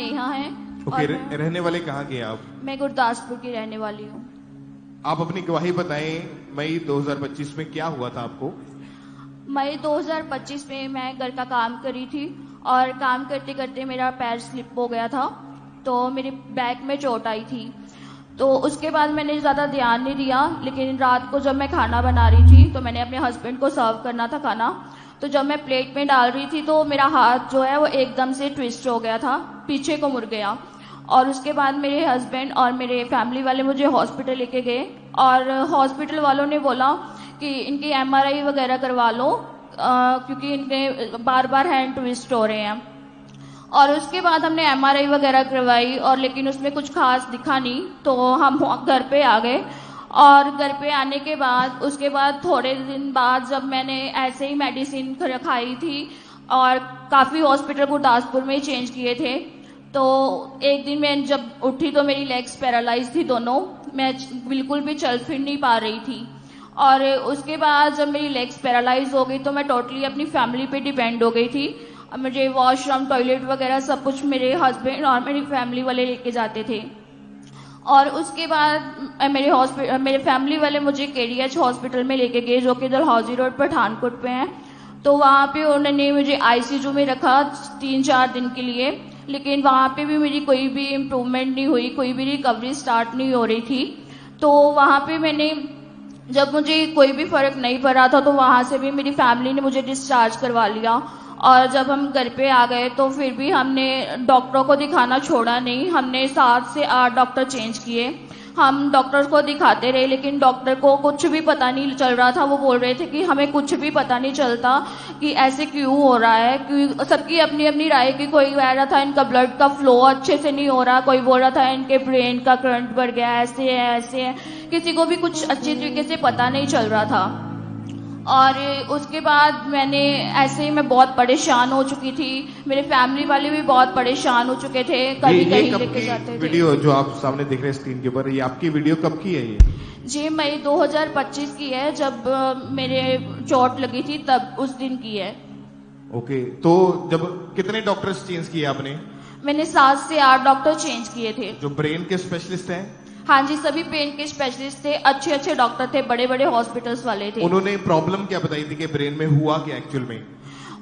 नेहा है। ओके, रहने वाले कहाँ के आप? मैं गुरदासपुर की रहने वाली हूँ। आप अपनी गवाही बताएं, मई 2025 में क्या हुआ था आपको? मई 2025 में मैं घर का काम करी थी और काम करते करते मेरा पैर स्लिप हो गया था, तो मेरे बैक में चोट आई थी। तो उसके बाद मैंने ज़्यादा ध्यान नहीं दिया, लेकिन रात को जब मैं खाना बना रही थी तो मैंने अपने हस्बैंड को सर्व करना था खाना, तो जब मैं प्लेट में डाल रही थी तो मेरा हाथ जो है वो एकदम से ट्विस्ट हो गया था, पीछे को मुड़ गया। और उसके बाद मेरे हस्बैंड और मेरे फैमिली वाले मुझे हॉस्पिटल लेके गए और हॉस्पिटल वालों ने बोला कि इनकी MRI वगैरह करवा लो, क्योंकि इनके बार बार हैंड ट्विस्ट हो रहे हैं। और उसके बाद हमने MRI वगैरह करवाई और लेकिन उसमें कुछ खास दिखा नहीं, तो हम घर पे आ गए। और घर पे आने के बाद उसके बाद थोड़े दिन बाद जब मैंने ऐसे ही मेडिसिन खाई थी और काफ़ी हॉस्पिटल गुरदासपुर में ही चेंज किए थे, तो एक दिन मैं जब उठी तो मेरी लेग्स पैरालाइज थी दोनों, मैं बिल्कुल भी चल फिर नहीं पा रही थी। और उसके बाद जब मेरी लेग्स पैरालाइज हो गई तो मैं टोटली अपनी फैमिली पे डिपेंड हो गई थी। मुझे वॉशरूम, टॉयलेट वगैरह सब कुछ मेरे हस्बैंड और मेरी फैमिली वाले लेके जाते थे। और उसके बाद मेरे फैमिली वाले मुझे KDH हॉस्पिटल में लेके गए, जो कि डलहौजी रोड पठानकोट पे हैं। तो वहाँ पे उन्होंने मुझे ICU में रखा 3-4 दिन के लिए, लेकिन वहाँ पे भी मेरी कोई भी इम्प्रूवमेंट नहीं हुई, कोई भी रिकवरी स्टार्ट नहीं हो रही थी। तो वहाँ पे मैंने जब मुझे कोई भी फ़र्क नहीं पड़ रहा था तो वहाँ से भी मेरी फैमिली ने मुझे डिस्चार्ज करवा लिया। और जब हम घर पे आ गए तो फिर भी हमने डॉक्टरों को दिखाना छोड़ा नहीं, हमने 7 से 8 डॉक्टर चेंज किए। हम डॉक्टर्स को दिखाते रहे, लेकिन डॉक्टर को कुछ भी पता नहीं चल रहा था। वो बोल रहे थे कि हमें कुछ भी पता नहीं चलता कि ऐसे क्यों हो रहा है, क्यों। सबकी अपनी अपनी राय की, कोई कह रहा था इनका ब्लड का फ्लो अच्छे से नहीं हो रहा, कोई बोल रहा था इनके ब्रेन का करंट बढ़ गया, ऐसे है ऐसे है। किसी को भी कुछ अच्छे तरीके से पता नहीं चल रहा था। और उसके बाद मैंने ऐसे ही मैं बहुत परेशान हो चुकी थी, मेरे फैमिली वाले भी बहुत परेशान हो चुके थे, कभी कहीं लेके जाते थे। वीडियो जो आप सामने देख रहे हैं स्क्रीन के ऊपर, ये आपकी वीडियो कब की है? ये जी मई 2025 की है, जब मेरे चोट लगी थी तब उस दिन की है। ओके, तो जब कितने डॉक्टर्स चेंज किए आपने? मैंने 7 से 8 डॉक्टर चेंज किए थे। जो ब्रेन के स्पेशलिस्ट हैं? हाँ जी, सभी पेन के स्पेशलिस्ट थे, अच्छे अच्छे डॉक्टर थे, बड़े बड़े हॉस्पिटल्स वाले थे। उन्होंने प्रॉब्लम क्या बताई थी कि ब्रेन में हुआ क्या एक्चुअल में?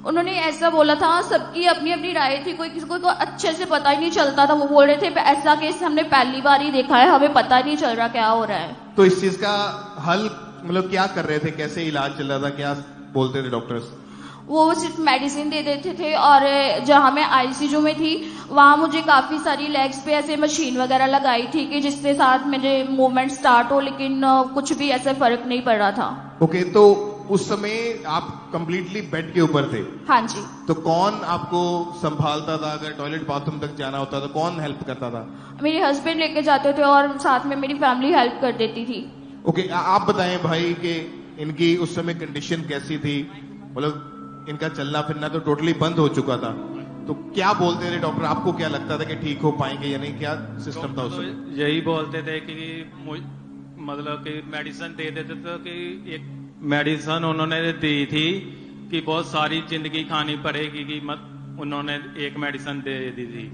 उन्होंने ऐसा बोला था, सबकी अपनी अपनी राय थी, कोई किसी को अच्छे से पता ही नहीं चलता था। वो बोल रहे थे ऐसा केस हमने पहली बार ही देखा है, हमें पता ही नहीं चल रहा क्या हो रहा है। तो इस चीज का हल मतलब क्या कर रहे थे, कैसे इलाज चल रहा था, क्या बोलते थे डॉक्टर्स? वो सिर्फ मेडिसिन दे देते थे। और जहाँ मैं ICU में थी वहाँ मुझे काफ़ी सारी लेग्स पे ऐसे मशीन वगैरह लगाई थी कि जिसके साथ मेरे मूवमेंट स्टार्ट हो, लेकिन कुछ भी ऐसे फर्क नहीं पड़ रहा था। ओके, तो उस समय आप कंप्लीटली बेड के ऊपर थे? हाँ जी। तो कौन आपको संभालता था? अगर टॉयलेट बाथरूम तक जाना होता तो कौन हेल्प करता था? मेरे हस्बैंड लेके जाते थे और साथ में मेरी फैमिली हेल्प कर देती थी। ओके, आप बताएं भाई कि इनकी उस समय कंडीशन कैसी थी? मतलब इनका चलना फिरना तो टोटली बंद हो चुका था, तो क्या बोलते थे डॉक्टर? आपको क्या लगता था कि ठीक हो पाएंगे या नहीं? क्या सिस्टम था उसमें? तो यही बोलते थे कि मतलब कि मेडिसिन दे देते थे, कि एक मेडिसिन उन्होंने दी थी कि बहुत सारी जिंदगी खानी पड़ेगी, कि उन्होंने एक मेडिसिन दे दी थी,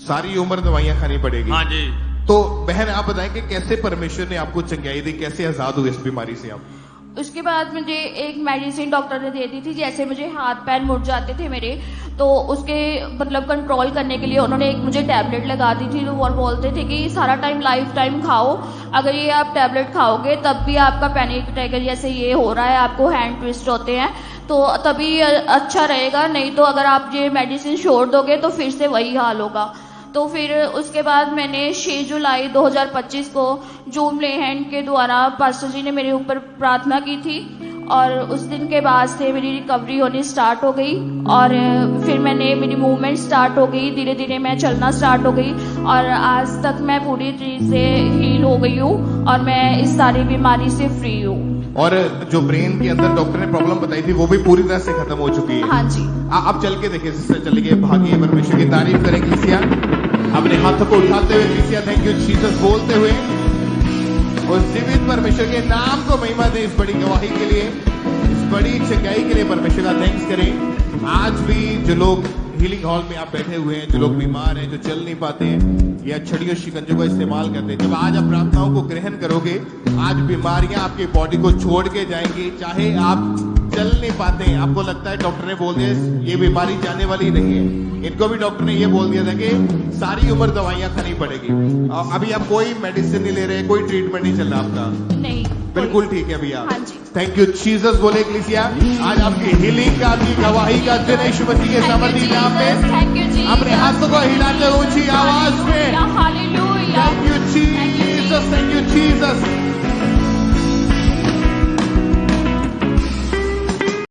सारी उम्र दवाइयां खानी पड़ेगी। हाँ जी। तो बहन आप बताएं कि कैसे परमेश्वर ने आपको चंगाई दी, कैसे आजाद हुए इस बीमारी से आप? उसके बाद मुझे एक मेडिसिन डॉक्टर ने दे दी थी, जैसे मुझे हाथ पैर मुड़ जाते थे मेरे, तो उसके मतलब कंट्रोल करने के लिए उन्होंने एक मुझे टैबलेट लगा दी थी। वो बोलते थे कि सारा टाइम लाइफ टाइम खाओ, अगर ये आप टैबलेट खाओगे तब भी आपका पैनिक अटैक जैसे ये हो रहा है, आपको हैंड ट्विस्ट होते हैं, तो तभी अच्छा रहेगा, नहीं तो अगर आप ये मेडिसिन छोड़ दोगे तो फिर से वही हाल होगा। तो फिर उसके बाद मैंने 6 जुलाई 2025 को जूम लेहैंड के द्वारा पास्टर जी ने मेरे ऊपर प्रार्थना की थी, और उस दिन के बाद से मेरी रिकवरी होनी स्टार्ट हो गई। और फिर मेरी मूवमेंट स्टार्ट हो गई, धीरे धीरे मैं चलना स्टार्ट हो गई, और आज तक मैं पूरी तरह से हील हो गई हूँ और मैं इस सारी बीमारी से फ्री हूँ। और जो ब्रेन के अंदर डॉक्टर ने प्रॉब्लम बताई थी वो भी पूरी तरह से खत्म हो चुकी है? हाँ जी। आप चल के देखिए सिस्टर, चलिए, भागिए, परमेश्वर की तारीफ करें क्रिसिया, अपने हाथों को उठाते हुए क्रिसिया थैंक यू जीसस बोलते हुए उस जीवित परमेश्वर के नाम को महिमा दें। इस बड़ी गवाही के लिए, इस बड़ी चंगाई के लिए परमेश्वर का थैंक्स करें। आज भी जो लोग हीलिंग हॉल में आप बैठे हुए हैं, जो लोग बीमार हैं, जो चल नहीं पाते हैं या छड़ियों शिकंजों का इस्तेमाल करते हैं, जब आज आप प्रार्थनाओं को ग्रहण करोगे, आज बीमारियां आपकी बॉडी को छोड़ के जाएंगी। चाहे आप चल नहीं पाते हैं, आपको लगता है डॉक्टर ने बोल दिया ये बीमारी जाने वाली नहीं है, इनको भी डॉक्टर ने ये बोल दिया था कि सारी उम्र दवाइयां खानी पड़ेगी। अभी आप कोई मेडिसिन नहीं ले रहे, कोई ट्रीटमेंट नहीं चल रहा आपका? नहीं, बिल्कुल ठीक है भैया। हाँ जी। थैंक यू जीसस बोले इक्लेसिया। आज आपकी हीलिंग का, आपकी गवाही का दिन यीशु मसीह के सामर्थ्य के नाम में अपने हाथों को हिलाते ऊंची आवाज में hallelujah, thank you Jesus, thank you Jesus.